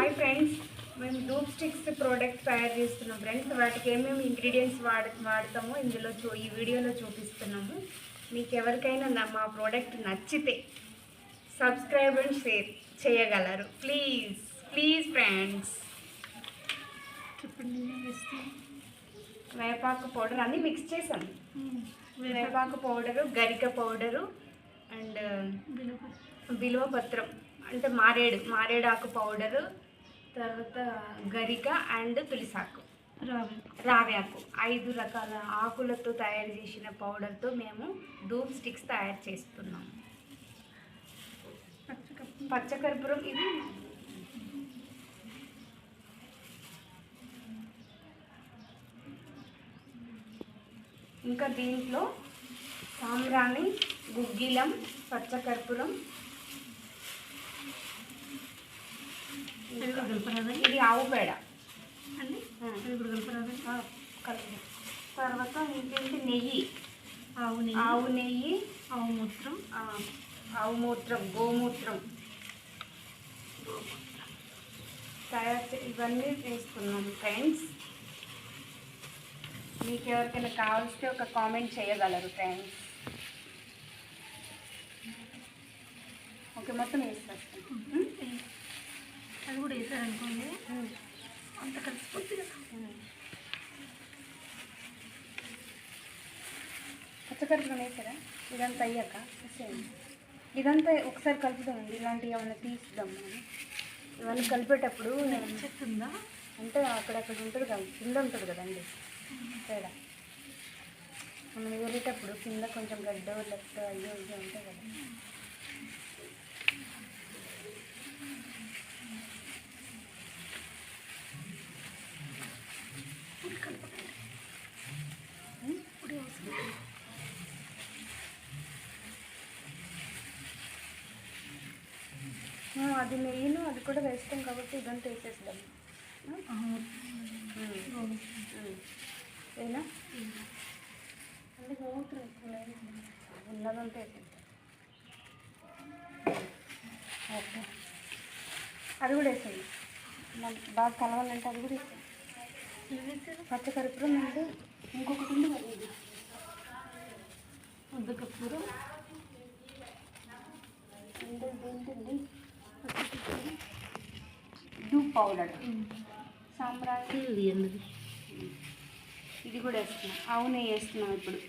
Hi friends, మేము dhoop sticks product తయారు చేస్తున్నాం ఫ్రెండ్స్. వాటికి ఏమేమి ఇంగ్రీడియంట్స్ వాడతామో ఇందులో ఈ వీడియోలో చూపిస్తున్నాము. మీకు ఎవరికైనా మా ప్రోడక్ట్ నచ్చితే సబ్స్క్రైబ్ అండ్ షేర్ చేయగలరు. Please please friends. వేపాకు పౌడర్ అన్నీ మిక్స్ చేసాము. వేపాకు పౌడరు, గరిక పౌడరు అండ్ బిల్వపత్రం అంటే మారేడాకు పౌడరు, తర్వాత గరిక అండ్ తులసాకు, రావ్యాకు 5 రకాల ఆకులతో తయారు చేసిన పౌడర్తో మేము ధూప్ స్టిక్స్ తయారు చేస్తున్నాము. పచ్చకర్పూరం ఇది ఇంకా దీంట్లో సాంబ్రాణి, గుగ్గిలం, పచ్చకర్పూరం, ఇది ఆవు పేడ అండి, కలిపి తర్వాత ఇంకేంటి నెయ్యి, ఆవు నెయ్యి, ఆవు మూత్రం, గోమూత్రం ఇవన్నీ వేసుకున్నాం ఫ్రెండ్స్. మీకు ఎవరికైనా కావాల్స్తే ఒక కామెంట్ చేయగలరు ఫ్రెండ్స్. ఓకే, మొత్తం వేసేస్తాం. అది కూడా వేసారనుకోండి అంత కలిసిపోతుంది కదా. పచ్చకర్పూరం వేసారా? ఇదంతా అయ్యాక ఇదంతా ఒకసారి కలుపుదామండి. ఇలాంటివి ఏమైనా తీసిద్దాం మనం. ఇవన్నీ కలిపేటప్పుడు చెప్తుందా అంటే అక్కడక్కడ ఉంటుంది కదా, కింద ఉంటుంది కదండి తేడా. మనం వెళ్ళేటప్పుడు కింద కొంచెం గడ్డ లెఫ్ట్ అయ్యో ఇవి ఉంటాయి కదా. అది నెయ్యిను అది కూడా వేస్తాం కాబట్టి ఇదంతా వేసేస్తాం. ఏనా అంటే మూత్రం ఉన్నదంతా వేసేస్తాం. ఓకే, అది కూడా వేసేది బాగా కలవాలంటే అది కూడా వేస్తాం. పచ్చకర్పూరం అంటే ఇంకొకటి ఉంది కదా, ఇది ముద్దకర్పూరం అంటే ఏంటండి, ధూప్ పౌడర్, సాంబ్రాణి, అన్నది ఇది కూడా వేస్తున్నాం. ఆవు నెయ్యి వేస్తున్నాం ఇప్పుడు.